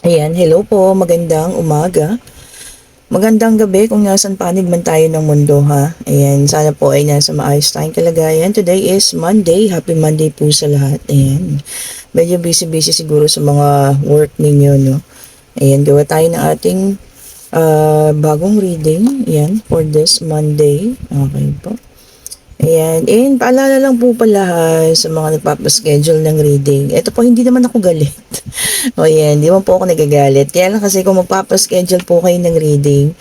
Ayan, hello po, magandang umaga. Magandang gabi kung nasan panig man tayo ng mundo ha. Ayan, sana po ay nasa maayos tayong kalagayan. Today is Monday. Happy Monday po sa lahat. Ayan, medyo busy-busy siguro sa mga work ninyo, no? Ayan, gawa tayo ng ating bagong reading. Ayan, for this Monday. Okay po. Ayan, and paalala lang po pala sa mga nagpapaschedule ng reading. Ito po, hindi naman ako galit. O yan, di man po ako nagagalit. Kaya lang kasi kung magpapaschedule po kayo ng reading,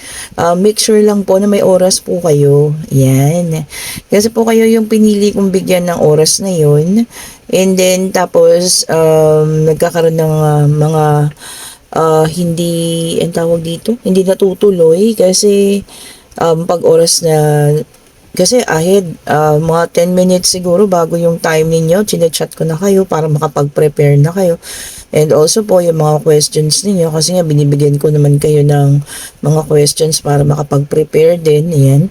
make sure lang po na may oras po kayo. Yan. Kasi po kayo yung pinili kong bigyan ng oras na yun. And then, tapos, nagkakaroon ng mga hindi, ang tawag dito, hindi natutuloy kasi pag oras na kasi ahead, mga 10 minutes siguro bago yung time ninyo, chinechat ko na kayo para makapag-prepare na kayo. And also po yung mga questions ninyo kasi nga binibigyan ko naman kayo ng mga questions para makapag-prepare din. Ayan.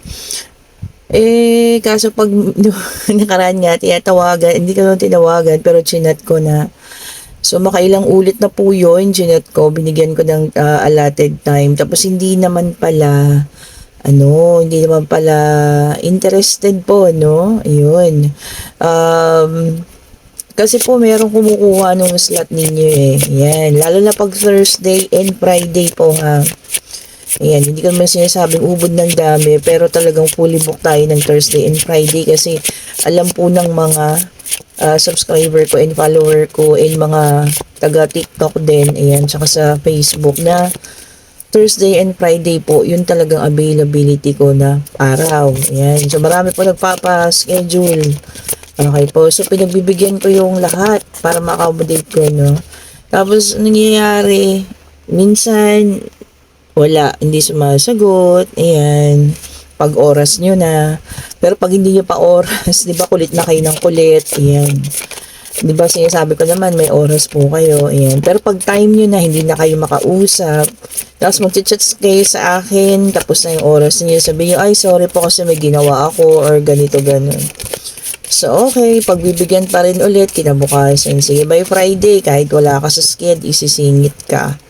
Kaso pag nakaraan nga, tinatawagan, hindi ko lang tinawagan pero chinat ko na. So makailang ulit na po yun, chinat ko, binigyan ko ng allotted time. Tapos hindi naman pala interested po, no? Ayun. Kasi po merong kumukuha nung slot ninyo eh. Yan. Lalo na pag Thursday and Friday po ha. Ayan, hindi ko naman sinasabing ubod ng dami, pero talagang fully book tayo ng Thursday and Friday kasi alam po ng mga subscriber ko and follower ko and mga taga TikTok din, ayan, tsaka sa Facebook na Thursday and Friday po, yun talagang availability ko na araw. Ayan. So, marami po nagpapa-schedule. Okay po. So, pinagbibigyan ko yung lahat para ma-accommodate ko, no? Tapos, nangyayari, minsan, wala. Hindi sumasagot. Ayan. Pag oras nyo na. Pero pag hindi nyo pa oras, di ba, kulit na kayo ng kulit. Ayan. Di ba, sinasabi ko naman, may oras po kayo. Ayan. Pero pag time nyo na, hindi na kayo makausap, tapos mag-chat kayo sa akin, tapos na yung oras niyo, sabihin nyo, ay, sorry po kasi may ginawa ako, or ganito, ganun. So, okay, pagbibigyan pa rin ulit, kinabukasan. Sige, by Friday, kahit wala ka sa sked, isisingit ka.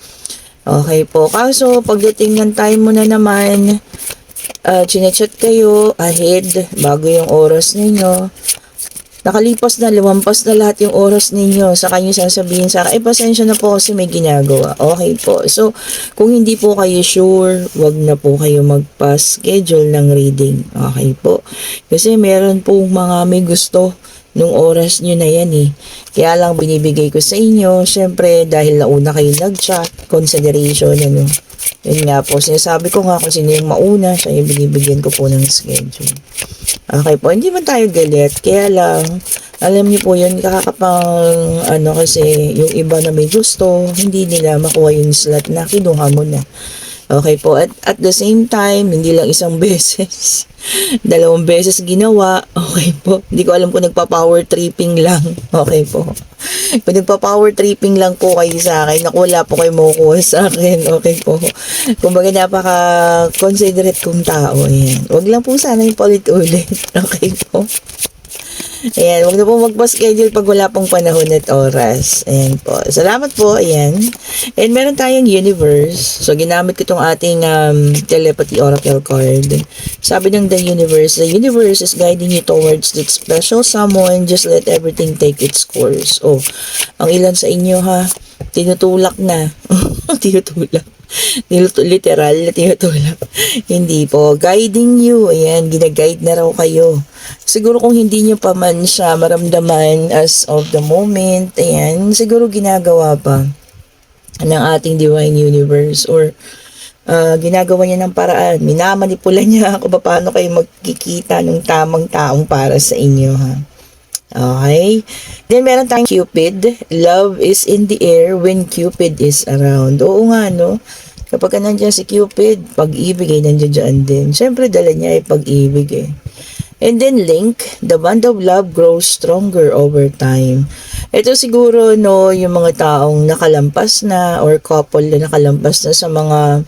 Okay po. Kaso, pagdating ng time mo na naman, chinechat kayo ahead, bago yung oras ninyo, nakalipas na, lumampas na lahat yung oras ninyo. Saka nyo sasabihin sa akin, pasensya na po kasi may ginagawa. Okay po. So, kung hindi po kayo sure, wag na po kayo magpa-schedule ng reading. Okay po. Kasi meron pong mga may gusto nung oras nyo na yan eh. Kaya lang binibigay ko sa inyo. Syempre, dahil nauna kayo nag-chat, consideration, ano. Yun nga po, sinasabi ko nga kung sino yung mauna, siya yung binibigyan ko po ng schedule. Okay po, hindi man tayo galit, kaya lang, alam niyo po yun, kakapang, kasi yung iba na may gusto, hindi nila makuha yung slot na kinuha mo na. Okay po, at the same time, hindi lang isang beses, 2 beses ginawa, okay po. Hindi ko alam kung nagpa-power tripping lang, okay po. Kung nagpa-power tripping lang po kayo sa akin, naku, wala po kayo makukuha sa akin, okay po. Kumbaga napaka-considerate kong tao, ayan. Huwag lang po sana yung paulit-ulit, okay po. Ayan, huwag na po magpa-schedule pag wala pong panahon at oras. Ayan po. Salamat po, ayan. And meron tayong universe. So, ginamit ko itong ating telepathy oracle card. Sabi ng the universe is guiding you towards that special someone. Just let everything take its course. Oh, ang ilan sa inyo ha, tinutulak na. Tinutulak. Literal na tinutulak. Hindi po. Guiding you. Ayan, ginaguide na raw kayo. Siguro kung hindi nyo pa man siya maramdaman as of the moment, ayan, siguro ginagawa pa ng ating divine universe or ginagawa niya ng paraan. Minamanipula niya kung paano kayo magkikita ng tamang taong para sa inyo, ha. Okay? Then, meron tayong Cupid. Love is in the air when Cupid is around. Oo nga, no? Kapag ka nandiyan si Cupid, pag-ibig ay nandiyan din. Siyempre, dala niya ay pag-ibig eh. And then link, the bond of love grows stronger over time. Ito siguro, no, yung mga taong nakalampas na or couple na nakalampas na sa mga,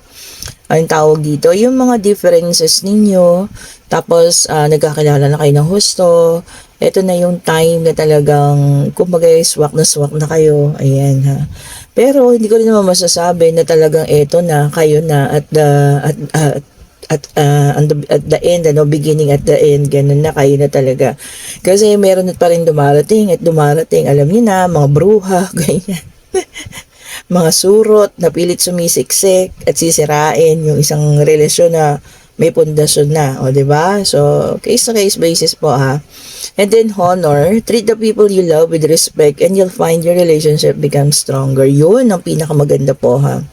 anong tawag dito, yung mga differences ninyo, tapos nagkakilala na kayo ng husto, ito na yung time na talagang, kumbaga, swak na kayo, ayan ha. Pero hindi ko rin naman masasabi na talagang eto na, kayo na at the end, beginning at the end, ganun na, kayo na talaga. Kasi meron pa rin dumarating at dumarating, alam niyo na, mga bruha, ganyan. Mga surot na pilit sumisiksik at sisirain yung isang relasyon na may pundasyon na, o di ba? So, case to case basis po ha. And then honor, treat the people you love with respect and you'll find your relationship becomes stronger. Yun ang pinakamaganda po ha.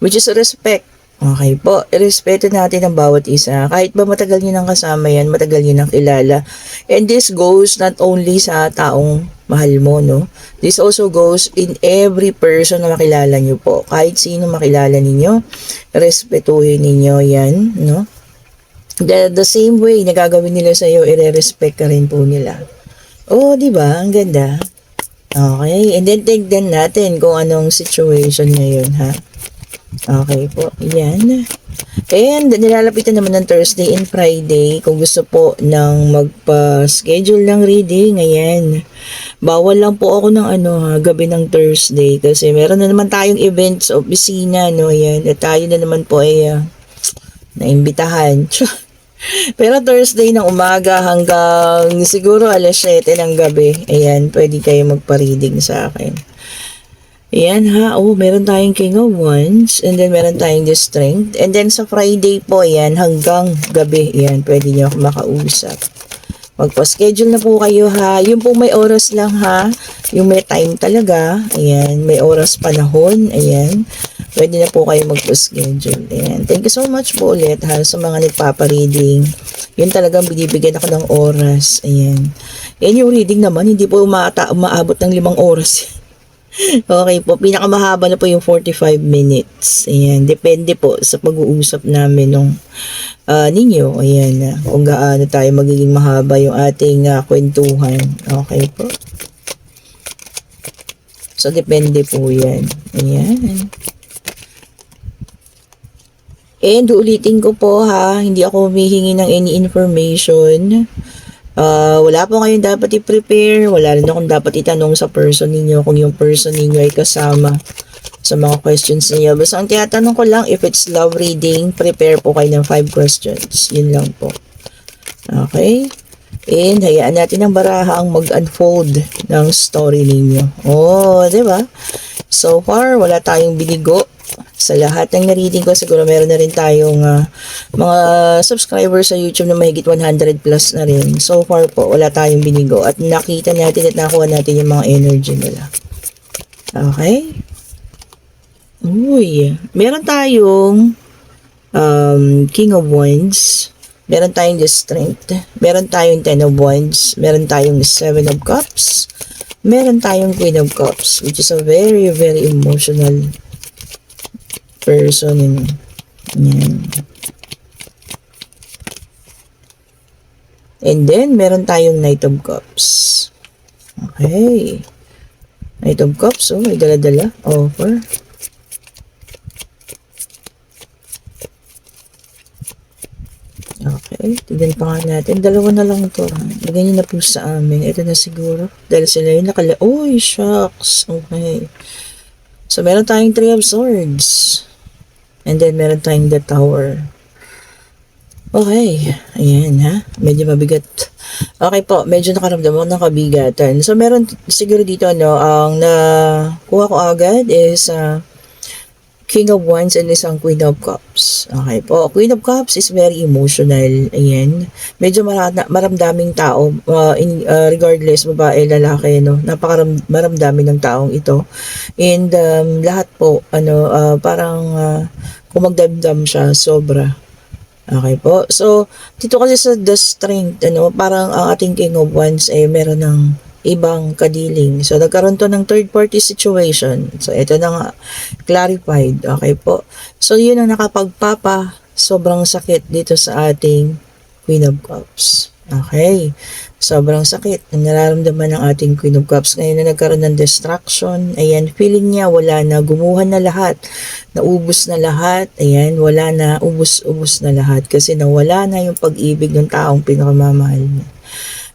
Which is respect. Okay po, irespeto natin ang bawat isa. Kahit ba matagal nyo nang kasama yan, matagal nyo nang kilala. And this goes not only sa taong mahal mo, no? This also goes in every person na makilala nyo po. Kahit sino makilala ninyo, respetuhin ninyo yan, no? The same way na gagawin nila sa iyo, ire-respect ka rin po nila. Oh, di ba? Ang ganda. Okay, and then tignan natin kung anong situation ngayon, ha? Okay po, yan. And nilalapitan naman ng Thursday and Friday. Kung gusto po ng magpa-schedule ng reading, ayan. Bawal lang po ako ng gabi ng Thursday kasi meron na naman tayong events sa opisina, no? Ayan, at tayo na naman po ay naimbitahan. Pero Thursday ng umaga hanggang siguro alas 7 ng gabi, ayan, pwede kayo magpa-reading sa akin. Ayan ha, meron tayong King of Wands, and then meron tayong The Strength, and then sa Friday po, ayan, hanggang gabi, ayan, pwede nyo ako makausap. Magpa-schedule na po kayo ha, yung po may oras lang ha, yung may time talaga, ayan, may oras panahon, ayan, pwede na po kayo magpa-schedule, ayan. Thank you so much po ulit ha, sa mga nagpapa-reading, yun talagang binibigyan ako ng oras, ayan. Yan yung reading naman, hindi po umaabot ng 5 oras. Okay po, pinakamahaba na po yung 45 minutes. Ayan, depende po sa pag-uusap namin nung ninyo. Ayan, kung gaano tayo magiging mahaba yung ating kwentuhan. Okay po. So, depende po yan. Ayan. And ulitin ko po ha, hindi ako humihingi ng any information. Wala po kayong dapat i-prepare, wala rin akong dapat itanong sa person ninyo kung yung person ninyo ay kasama sa mga questions niyo. Basta ang tinatanong ko lang, if it's love reading, prepare po kayo ng 5 questions. Yun lang po. Okay? And hayaan natin ang baraha ang mag-unfold ng story ninyo. Oh, di ba? So far, wala tayong binigo. Sa lahat ng na-reading ko, siguro meron na rin tayong mga subscribers sa YouTube na mahigit 100 plus na rin. So far po, wala tayong binigo. At nakita natin at nakuha natin yung mga energy nila. Okay? Uy, meron tayong King of Wands. Meron tayong The Strength. Meron tayong Ten of Wands. Meron tayong Seven of Cups. Meron tayong Queen of Cups, which is a very, very emotional person in yan. And then meron tayong Knight of Cups. Okay, Knight of Cups, may dala-dala offer. Okay, tignan pa nga natin, dalawa na lang to. Lagyan nyo na po sa amin, ito na siguro dahil sila yung uy, shucks. Okay, so meron tayong Three of Swords. And then, meron tayong The Tower. Okay. Ayan, ha? Medyo mabigat. Okay po. Medyo nakaramdam ako ng kabigatan. So, meron siguro dito, ang nakuha ko agad is King of Wands and isang Queen of Cups. Okay po. Queen of Cups is very emotional. Ayan. Medyo maramdaming tao. Regardless, babae, lalaki, no? Maramdamin ng taong ito. And lahat po, parang kumagdamdam siya, sobra. Okay po. So, dito kasi sa The Strength, parang ang ating King of Wands ay meron ng ibang kadiling. So, nagkaroon to ng third party situation. So, ito na nga, clarified. Okay po. So, yun ang nakapagpapa sobrang sakit dito sa ating Queen of Cups. Okay. Sobrang sakit ang nararamdaman ng ating Queen of Cups. Ngayon na nagkaroon ng distraction. Ayan, feeling niya wala na, gumuhan na lahat. Naubos na lahat. Ayan, wala na, ubos na lahat. Kasi nawala na yung pag-ibig ng taong pinakamamahal niya.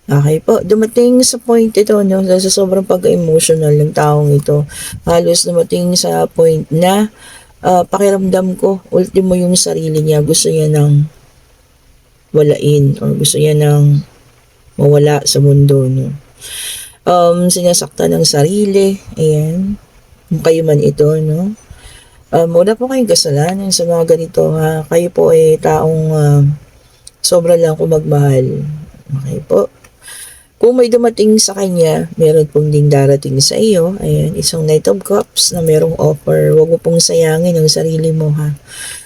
Okay po, dumating sa point ito, no, sa sobrang pagka-emotional ng taong ito, halos dumating sa point na pakiramdam ko, ultimo yung sarili niya, gusto niya nang walain or gusto niya nang mawala sa mundo, no. Sinasaktan ng sarili, ayan, kung kayo man ito, no. Wala po kayong kasalanan sa mga ganito, ha. Kayo po ay taong sobra lang kung magmahal. Okay po. Kung may dumating sa kanya, meron pong ding darating sa iyo. Ayan, isang Knight of Cups na merong offer. Huwag mo pong sayangin ang sarili mo, ha.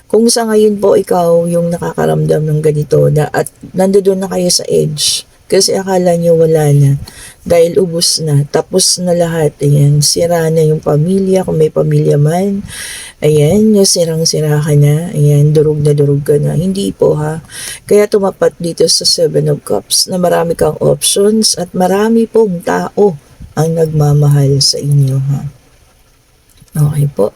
Kung sa ngayon po ikaw yung nakakaramdam ng ganito na at nandoon na kayo sa edge, kasi akala nyo wala na. Dahil ubos na, tapos na lahat. Ayan, sira na yung pamilya, kung may pamilya man. Ayan, yung sirang-sira ka na. Ayan, durog na durog ka na. Hindi po, ha. Kaya tumapat dito sa Seven of Cups na marami kang options at marami pong tao ang nagmamahal sa inyo, ha. Okay po.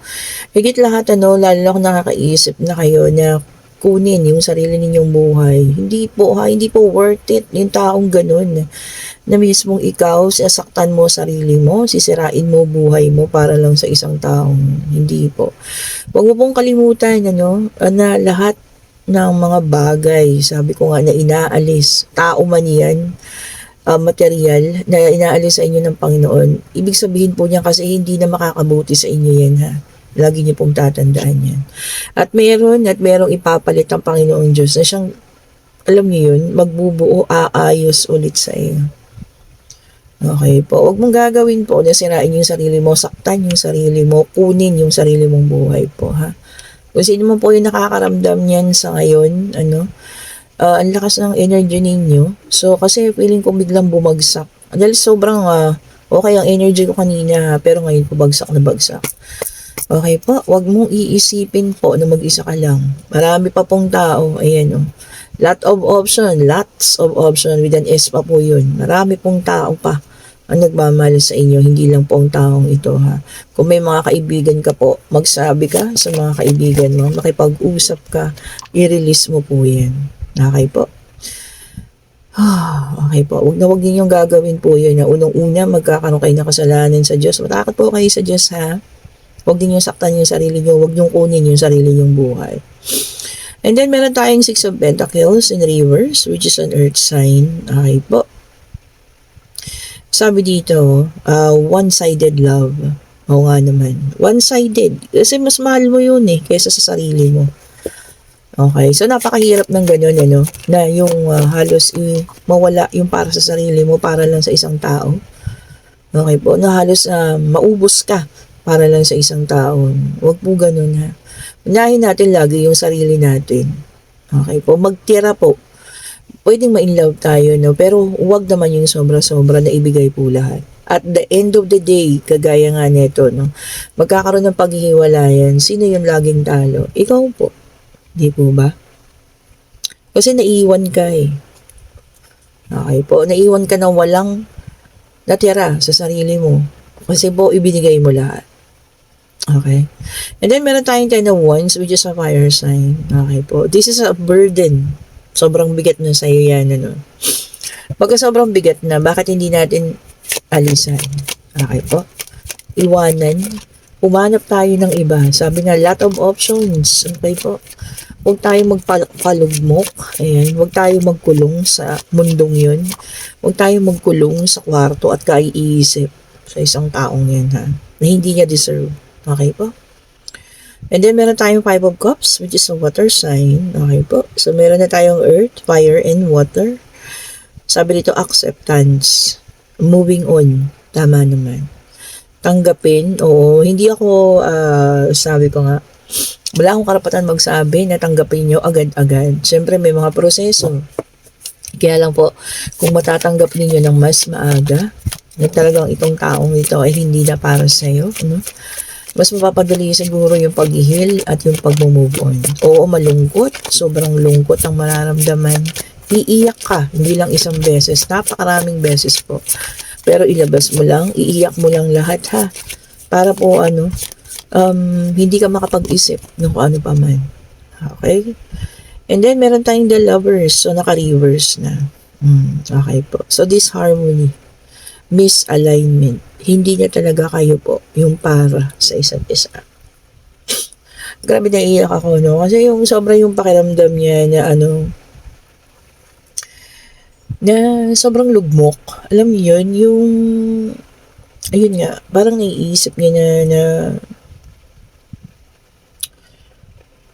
Higit lahat, lalo na kung nakakaisip na kayo na kunin yung sarili ninyong buhay. Hindi po, ha, hindi po worth it yung taong ganun na mismong ikaw, sasaktan mo sarili mo, sisirain mo buhay mo para lang sa isang taong hindi po. Huwag mo pong kalimutan, na lahat ng mga bagay, sabi ko nga na inaalis, tao man yan, material na inaalis sa inyo ng Panginoon. Ibig sabihin po niya kasi hindi na makakabuti sa inyo yan, ha. Lagi niyo pong tatandaan yan. At merong ipapalit ang Panginoong Diyos na siyang, alam niyo yun, magbubuo, aayos ulit sa iyo. Okay po. Huwag mong gagawin po na sirain yung sarili mo, saktan yung sarili mo, kunin yung sarili mong buhay po, ha. Kung sino mo po yung nakakaramdam niyan sa ngayon, ang lakas ng energy ninyo. So, kasi feeling ko biglang bumagsak. Dahil sobrang okay ang energy ko kanina, pero ngayon po bagsak na bagsak. Okay po, wag mong iisipin po na mag-isa ka lang. Marami pa pong tao, ayan lots of option with an S pa po yun. Marami pong tao pa ang nagmamahal sa inyo, hindi lang po ang taong ito, ha. Kung may mga kaibigan ka po, magsabi ka sa mga kaibigan mo, makipag-usap ka, i-release mo po yan. Okay po? Okay po. Huwag ninyong gagawin po yun na unang-una magkakaroon kayo ng kasalanan sa Diyos. Matakot po kayo sa Diyos, ha. Huwag ninyong saktan yung sarili nyo. Huwag ninyong kunin yung sarili nyong buhay. And then, meron tayong Six of Pentacles in reverse, which is an earth sign. Okay po. Sabi dito, one-sided love. Oo nga naman. One-sided. Kasi mas mahal mo yun kaysa sa sarili mo. Okay, so napakahirap ng ganun, na yung halos mawala yung para sa sarili mo para lang sa isang tao. Okay po, na halos maubos ka para lang sa isang tao. Huwag po ganun, ha. Unahin natin lagi yung sarili natin. Okay po, magtira po. Pwedeng ma-inlove tayo, pero huwag naman yung sobra-sobra na ibigay po lahat. At the end of the day, kagaya nga nito, magkakaroon ng paghihiwalayan. Sino yung laging talo? Ikaw po. Di po ba? Kasi naiiwan ka Okay po, naiiwan ka na walang natira sa sarili mo. Kasi po, ibinigay mo lahat. Okay? And then, meron tayong Ten of Wands, which is a fire sign. Okay po. This is a burden. Sobrang bigat na sa'yo yan, Pagka sobrang bigat na, bakit hindi natin alisan? Okay po. Iwanan. Umanap tayo ng iba. Sabi nga, lot of options. Okay po. Huwag tayong magpalugmok. Ayan. Huwag tayong magkulong sa mundong yun. Huwag tayong magkulong sa kwarto at kaiisip sa isang taong yan, ha, na hindi niya deserve. Okay po? And then, meron tayong Five of Cups, which is a water sign. Okay po? So, meron na tayong earth, fire, and water. Sabi dito, acceptance. Moving on. Tama naman. Tanggapin. Oo, hindi ako, sabi ko nga, wala akong karapatan magsabi na tanggapin nyo agad-agad. Siyempre, may mga proseso. Kaya lang po, kung matatanggap ninyo ng mas maaga, na talagang itong taong ito ay hindi na para sa'yo, mas mapapadali siguro yung pag-heal at yung pag-move on. Oo, malungkot. Sobrang lungkot ang mararamdaman. Iiyak ka, hindi lang isang beses. Napakaraming beses po. Pero ilabas mo lang, iiyak mo lang lahat, ha. Para po, hindi ka makapag-isip ng kung ano pa man. Okay? And then, meron tayong the lovers. So, naka-reverse na. Okay po. So, disharmony, misalignment, hindi na talaga kayo po yung para sa isa't isa. Grabe, naiiyak ako, no? Kasi yung sobra yung pakiramdam niya na na sobrang lugmok. Alam niyo yun, yung, ayun nga, parang naiisip niya na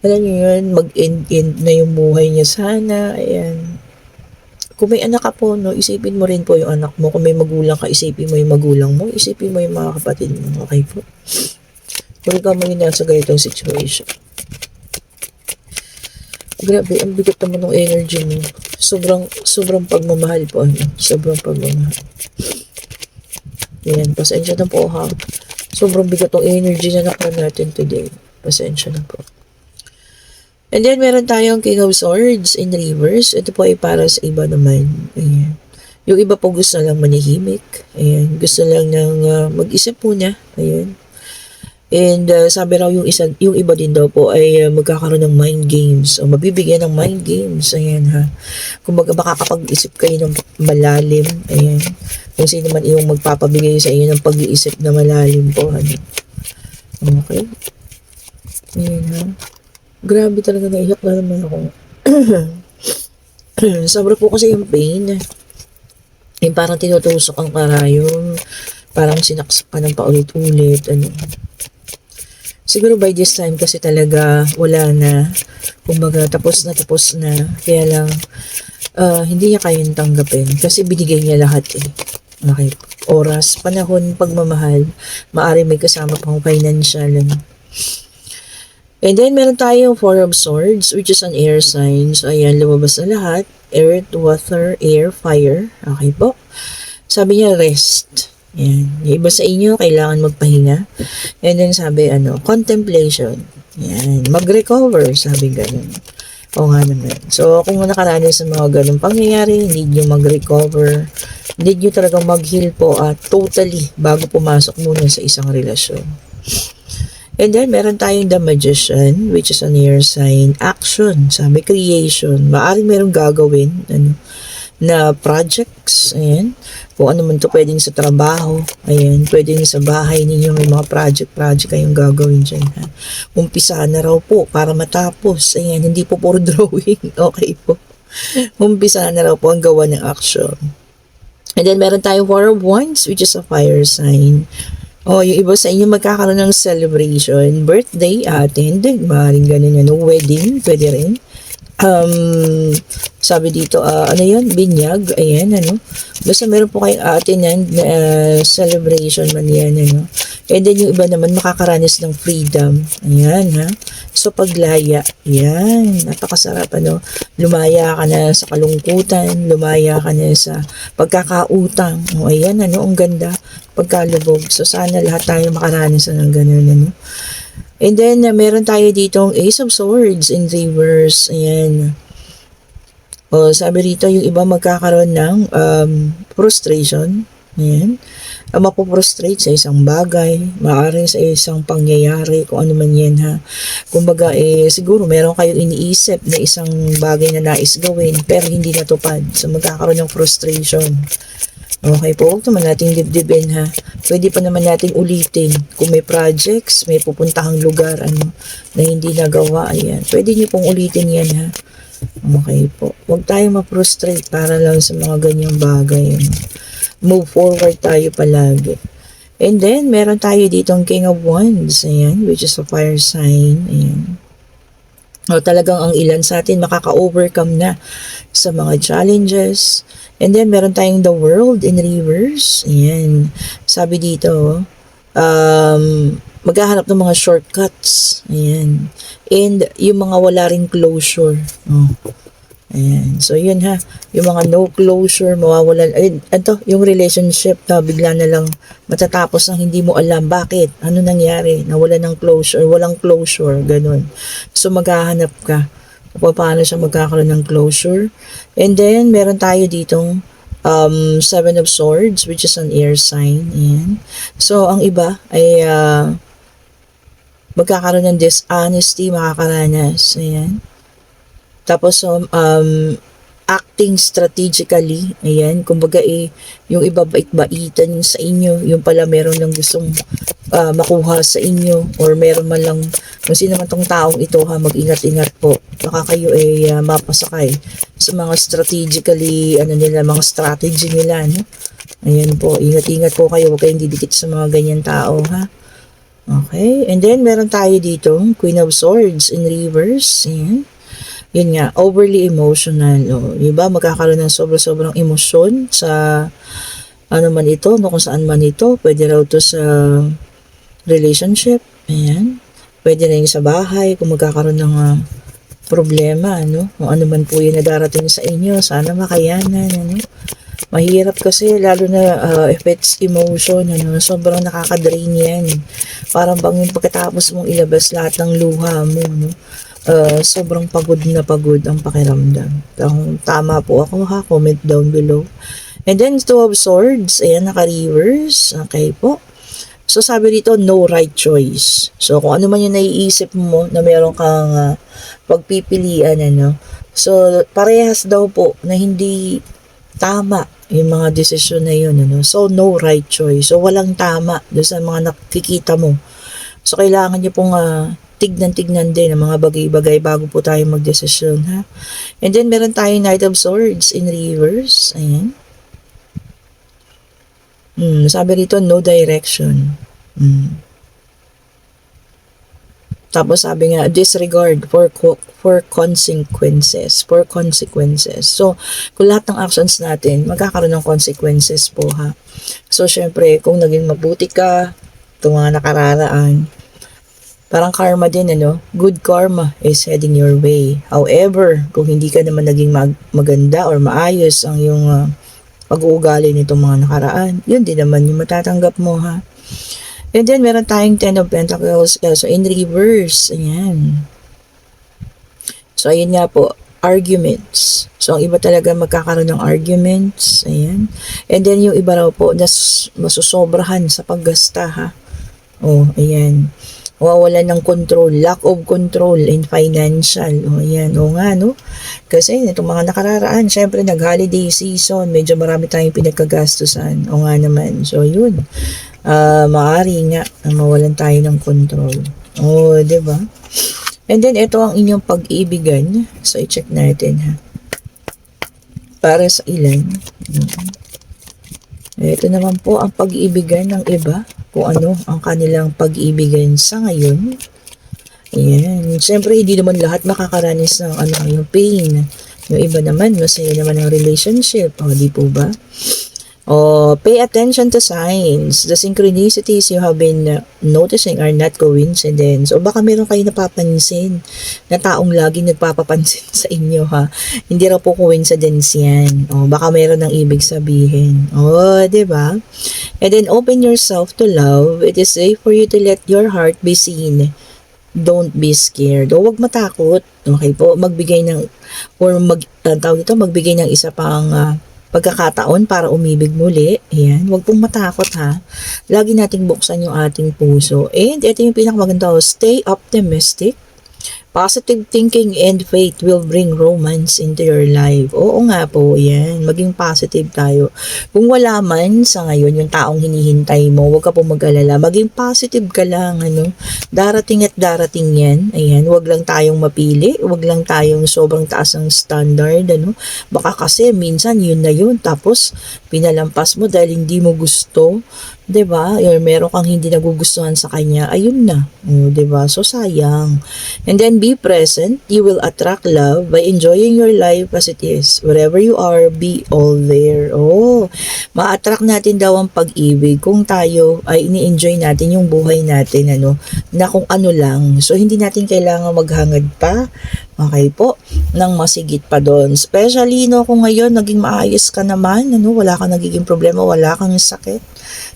alam niyo yun, mag-end na yung buhay niya sana, ayan. Kung may anak ka po, no, isipin mo rin po yung anak mo. Kung may magulang ka, isipin mo yung magulang mo. Isipin mo yung mga kapatid mo. Okay po? Kung ikaw mo yung nasa ganitong situation. Grabe, ang bigat naman ng energy mo. Sobrang pagmamahal po. Sobrang pagmamahal. Yan, pasensya na po ha. Sobrang bigat ng energy na nakuha natin today. Pasensya na po. And then, meron tayong King of Swords in reverse. Ito po ay para sa iba naman. Ayan. Yung iba po gusto lang manahimik. Ayan. Gusto lang ng mag-isip muna. Ayan. And sabi raw yung iba din daw po ay magkakaroon ng mind games. O mabibigyan ng mind games. Ayan ha. Kung makakapag-isip kayo ng malalim. Ayan. Kung sino man yung magpapabigay sa inyo ng pag-iisip na malalim po. Ano. Okay. Ayan ha. Grabe talaga, naiyak na naman ako. Sobra po kasi yung pain. Yung parang tinutusok ang karayom. Parang sinaksak ka ng paulit-ulit. Ano. Siguro by this time kasi talaga wala na. Kumbaga tapos na. Kaya lang hindi niya kayang tanggapin. Kasi binigay niya lahat eh. Okay. Oras, panahon, pagmamahal. Maaari may kasama pang financial. Ano. And then, meron tayong Four of Swords, which is an air sign. So, ayan, lumabas na lahat. Earth, water, air, fire. Okay po. Sabi niya, rest. Ayan. Yung iba sa inyo, kailangan magpahinga. And then, sabi, contemplation. Ayan. Mag-recover, sabi ganun. O nga naman. So, kung nakaranas sa mga ganun pangyayari, need nyo mag-recover. Need nyo talagang mag-heal po totally bago pumasok muna sa isang relasyon. And then, meron tayong the Magician, which is an air sign. Action, sabi, creation. Maaring merong gagawin na projects. Ayan. Kung ano man to pwedeng sa trabaho. Ayan. Pwedeng sa bahay ninyo may mga project kayong gagawin dyan. Ha? Umpisahan na raw po para matapos. Ayan. Hindi po puro drawing. Okay po. Umpisahan na raw po ang gawa ng action. And then, meron tayong Four of Wands, which is a fire sign. Yung iba sa inyo magkakaroon ng celebration, birthday, attend, maaaring ganun yan, wedding, pwede rin. Sabi dito, yun, binyag, ayan, basta meron po kayong attend celebration man yan, And then yung iba naman makakaranas ng freedom, ayan, ha. So paglaya, yan, napakasarap, lumaya ka na sa kalungkutan, lumaya ka na sa pagkakautang, ayan, ang ganda, pagkalubog. So sana lahat tayo makaranas ng ganun, And then, meron tayo ditong Ace of Swords in reverse. Ayan. Sabi rito, yung iba magkakaroon ng frustration. Ayan. Mapoprostrate sa isang bagay, maaaring sa isang pangyayari, kung ano man yan ha. Kumbaga, siguro meron kayong iniisip na isang bagay na nais gawin, pero hindi natupad. So, magkakaroon ng frustration. Okay po, huwag naman nating dibdibin ha. Pwede pa naman nating ulitin. Kung may projects, may pupuntahang lugar na hindi nagawa, ayan. Pwede niyo pong ulitin yan ha. Okay po. Huwag tayong ma-frustrate para lang sa mga ganyang bagay. Move forward tayo palagi. And then, meron tayo ditong King of Wands, ayan, which is a fire sign, ayan. Talagang ang ilan sa atin makaka-overcome na sa mga challenges. And then, meron tayong the world in reverse. Ayan. Sabi dito, maghahanap ng mga shortcuts. Ayan. And yung mga wala ring closure. Ayan. So, yun ha. Yung mga no closure, mawawalan. Yung relationship na bigla na lang matatapos ang hindi mo alam. Bakit? Ano nangyari? Nawala ng closure. Walang closure. Ganun. So, maghahanap ka. Paano siya magkakaroon ng closure. And then, meron tayo ditong Seven of Swords, which is an air sign. Ayan. So, ang iba ay magkakaroon ng dishonesty, makakaranas. Ayan. Tapos, acting strategically. Ayan, kumbaga yung iba bait-baitan sa inyo, yung pala meron lang gustong makuha sa inyo, or meron man lang, kung sino man tong taong ito ha, mag-ingat-ingat po. Baka kayo mapasakay sa mga strategically, mga strategy nila, no? Ayan po, ingat-ingat po kayo, huwag kayong didikit sa mga ganyan tao, ha? Okay, and then meron tayo dito, Queen of Swords in reverse. Ayan. Yun nga, overly emotional. O, diba? Magkakaroon ng sobrang emosyon sa ano man ito, kung saan man ito. Pwede raw to sa relationship. Ayan. Pwede na yung sa bahay, kung magkakaroon ng problema, ano? Kung ano man po yung nadarating sa inyo, sana makayanan, ano? Mahirap kasi, lalo na if it's emotion, ano, sobrang nakaka-drain yan. Parang bang yung pagkatapos mong ilabas lahat ng luha mo, no? Sobrang pagod na pagod ang pakiramdam. Kung tama po ako ha, comment down below. And then, Two of Swords, ayan, naka-reverse. Okay po. So, sabi dito, no right choice. So, kung ano man yung naiisip mo na meron kang pagpipilian, ano. So, parehas daw po na hindi tama yung mga desisyon na yun, ano. So, no right choice. So, walang tama doon sa mga nakikita mo. So, kailangan niyo pong tignan-tignan din ang mga bagay-bagay bago po tayo magdesisyon, ha. And then, meron tayong Knight of Swords in reverse. Ayan. Sabi rito, no direction. Tapos sabi nga, disregard for consequences. For consequences. So, kung lahat ng actions natin, magkakaroon ng consequences po, ha. So, syempre, kung naging mabuti ka, itong mga nakararaan, parang karma din, ano? Good karma is heading your way. However, kung hindi ka naman naging maganda or maayos ang yung pag-uugali nitong mga nakaraan, yun din naman yung matatanggap mo, ha? And then, meron tayong Ten of Pentacles. So, in reverse. Ayan. So, ayun nga po. Arguments. So, ang iba talaga magkakaroon ng arguments. Ayan. And then, yung iba raw po, masusobrahan sa paggasta, ha? Oh, ayan. Wawalan ng control, lack of control in financial. O yan, o nga, no? Kasi itong mga nakararaan, syempre nag-holiday season, medyo marami tayong pinagkagastusan. O nga naman. So, yun. Maaari nga mawalan tayo ng control. O, diba? And then, ito ang inyong pag-ibigan. So, i-check natin, ha? Para sa ilan. Ito naman po ang pag-iibigan ng iba. Kung ano ang kanilang pag-iibigan sa ngayon. Ayan. Siyempre, hindi naman lahat makakaranas ng yung pain. Yung iba naman, masaya naman ang relationship. O, di po ba? O, pay attention to signs. The synchronicities you have been noticing are not coincidence. O baka meron kayo napapansin na taong lagi nagpapapansin sa inyo, ha? Hindi raw po coincidence yan. O, baka meron ng ibig sabihin. O, diba? And then, open yourself to love. It is safe for you to let your heart be seen. Don't be scared. O, huwag matakot. Okay po? Magbigay ng, or magbigay ng isa pang pagkakataon para umibig muli. Ayan. Huwag pong matakot, ha. Lagi nating buksan yung ating puso. And ito yung pinakamaganda. Stay optimistic. Positive thinking and faith will bring romance into your life. Oo nga po, yan. Maging positive tayo. Kung wala man sa ngayon yung taong hinihintay mo, huwag ka po mag-alala. Maging positive ka lang, ano. Darating at darating yan. Ayan, huwag lang tayong mapili. Huwag lang tayong sobrang taas ng standard, ano. Baka kasi minsan yun na yun. Tapos, pinalampas mo dahil hindi mo gusto. 'Di ba? Meron kang hindi nagugustuhan sa kanya, ayun na. 'Di ba? So sayang. And then be present. You will attract love by enjoying your life as it is. Wherever you are, be all there. Oh, ma-attract natin daw ang pag-ibig kung tayo ay ini-enjoy natin yung buhay natin, ano, na kung ano lang. So hindi natin kailangan maghangad pa. Okay po, nang masigit pa doon. Especially, no, kung ngayon naging maayos ka naman, ano, wala kang nagiging problema, wala kang sakit.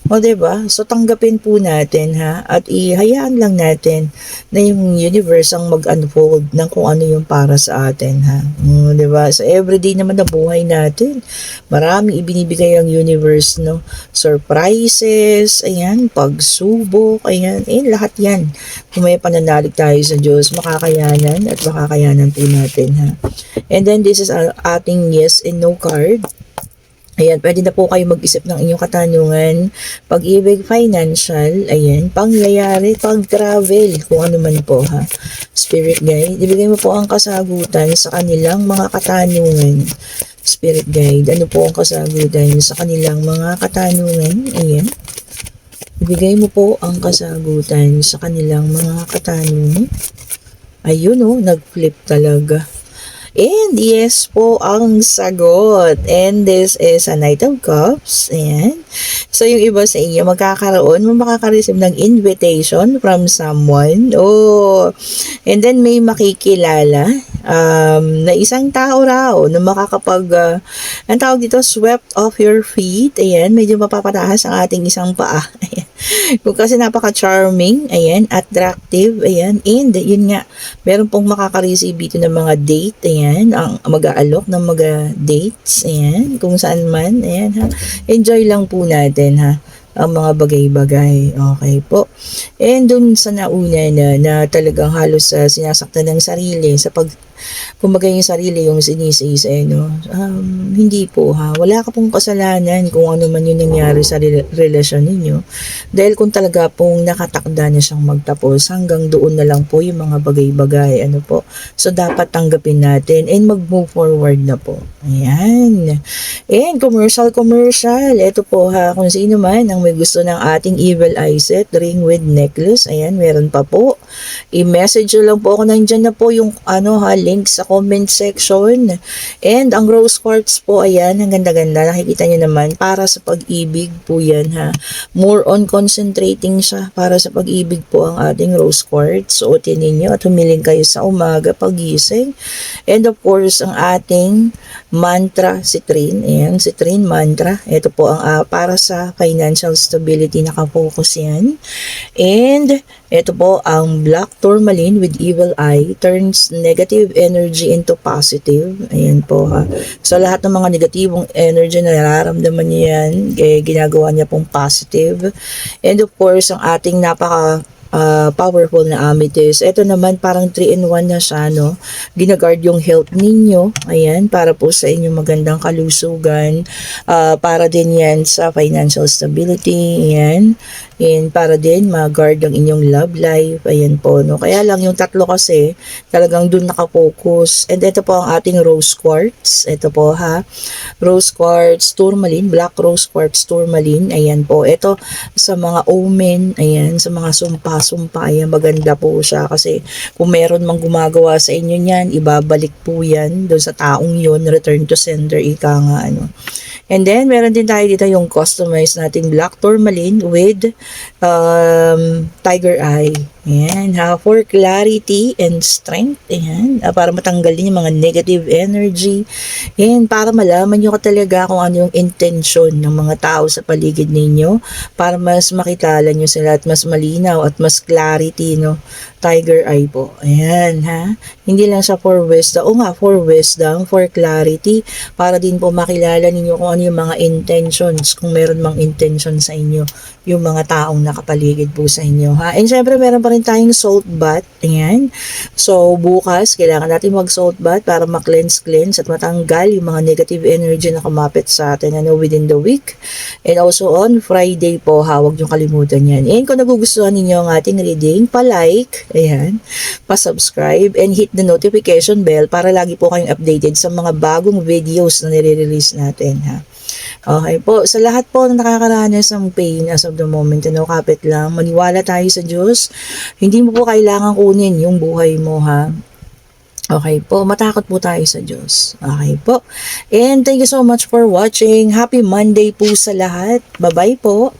O, diba? So, tanggapin po natin, ha? At ihayaan lang natin na yung universe ang mag-unfold ng kung ano yung para sa atin, ha? O, diba? So, everyday naman na buhay natin, maraming ibinibigay ang universe, no? Surprises, ayan, pagsubok, ayan, lahat yan. Kung may pananalig tayo sa Diyos, makakayanan at makakayanan makakasalanan po natin ha. And then this is ating yes and no card. Ayan, pwede na po kayo mag-isip ng inyong katanungan, pag-ibig, financial, ayan, pangyayari, pag-travel, kung ano man po ha. Spirit guide, ibigay mo po ang kasagutan sa kanilang mga katanungan. Spirit guide, ano po ang kasagutan sa kanilang mga katanungan? Ayan. Ibigay mo po ang kasagutan sa kanilang mga katanungan. Ayun oh, nag-flip talaga. And yes po ang sagot. And this is a Knight of Cups. Ayan. So yung iba sa inyo makaka-receive ng invitation from someone. Oh. And then may makikilala na isang tao raw na makakapag ang tawag dito, swept off your feet. Ayan, medyo mapapataas ang ating isang paa. Ayan. Kung kasi napaka-charming, ayan, attractive, ayan, and yun nga, meron pong makaka-receive dito ng mga date, ayan, ang mag-aalok ng mga dates, ayan, kung saan man, ayan ha, enjoy lang po natin ha, ang mga bagay-bagay, okay po. And dun sa nauna na talagang halos sinasaktan ng sarili sa kumbaga yung sarili yung sinisisi, no? Hindi po ha. Wala ka pong kasalanan kung ano man yung nangyari sa relasyon ninyo. Dahil kung talaga pong nakatakda na siyang magtapos, hanggang doon na lang po yung mga bagay-bagay, ano po. So, dapat tanggapin natin and mag-move forward na po. Ayan. And commercial. Ito po ha, kung sino man ang may gusto ng ating Evil Eye set, ring with necklace, ayan, meron pa po. I-message lang po ako, nandyan na po yung link sa comment section. And ang rose quartz po, ayan, ang ganda-ganda. Nakikita nyo naman, para sa pag-ibig po yan ha. More on concentrating siya para sa pag-ibig po ang ating rose quartz. Suotin ninyo at humiling kayo sa umaga pagising. And of course, ang ating mantra, citrine. Ayan, citrine mantra. Ito po ang para sa financial stability, nakafocus yan. And ito po ang black tourmaline with evil eye, turns negative energy into positive. Ayan po ha. So lahat ng mga negatibong energy na nararamdaman niya yan, ginagawa niya pong positive. And of course, ang ating napaka powerful na amethyst. Ito naman parang 3-in-1 na siya, no? Ginaguard yung health ninyo. Ayan, para po sa inyong magandang kalusugan. Para din yan sa financial stability. Ayan. And para din ma-guard ang inyong love life. Ayan po, no? Kaya lang yung tatlo kasi talagang dun nakafocus. And ito po ang ating rose quartz. Ito po ha. Rose quartz tourmaline, black rose quartz tourmaline. Ayan po. Ito sa mga omen, ayan, sa mga sumpa, ayan, maganda po siya kasi kung meron mang gumagawa sa inyo niyan, ibabalik po yan doon sa taong yon, return to sender, ika nga, ano. And then, meron din tayo dito yung customized nating black tourmaline with tiger eye. Ayan, for clarity and strength. Ayan, para matanggal din yung mga negative energy. Ayan, para malaman nyo talaga kung ano yung intention ng mga tao sa paligid ninyo. Para mas makilala nyo sila at mas malinaw at mas clarity, no? Tiger eye po. Ayan, ha? Hindi lang siya for wisdom. O nga, for wisdom, for clarity. Para din po makilala ninyo kung ano yung mga intentions. Kung meron mang intention sa inyo. Yung mga taong nakapaligid po sa inyo, ha? And syempre, meron pa rin tayong salt bath. Ayan. So, bukas, kailangan natin mag-salt bath para ma-cleanse at matanggal yung mga negative energy na kumapit sa atin, ano, within the week. And also on Friday po, ha, huwag niyong kalimutan yan. And kung nagugustuhan ninyo ang ating reading, pa-like, ayan, pa-subscribe, and hit the notification bell para lagi po kayong updated sa mga bagong videos na nire-release natin, ha. Okay po, sa lahat po na nakakaranas ng pain as of the moment, ano, kapit lang, maniwala tayo sa Diyos. Hindi mo po kailangan kunin yung buhay mo, ha. Okay po, matakot po tayo sa Diyos. Okay po. And thank you so much for watching. Happy Monday po sa lahat. Bye-bye po.